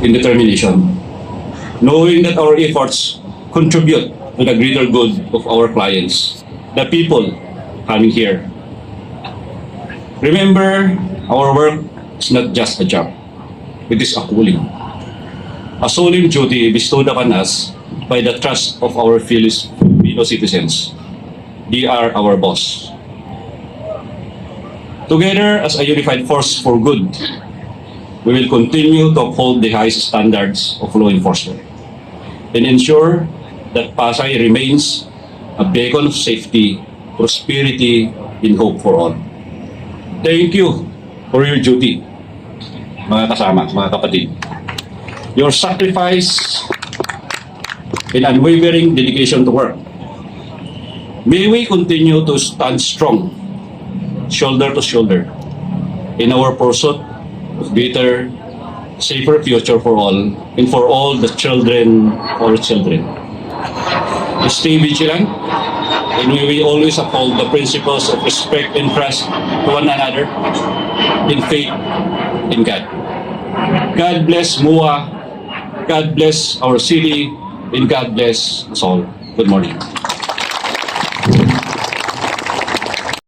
in determination, knowing that our efforts contribute to the greater good of our clients, the people coming here. Remember, our work is not just a job. It is a calling. A solemn duty bestowed upon us by the trust of our fellow citizens. They are our boss. Together as a unified force for good, we will continue to uphold the highest standards of law enforcement and ensure that Pasay remains a beacon of safety, prosperity, and hope for all. Thank you for your duty, mga kasama, mga kapatid. Your sacrifice and unwavering dedication to work. May we continue to stand strong, shoulder to shoulder, in our pursuit of greater, safer future for all and for all the children of our children. Stay vigilant, and we will always uphold the principles of respect and trust to one another in faith in God. God bless MUA, God bless our city, and God bless us all. Good morning.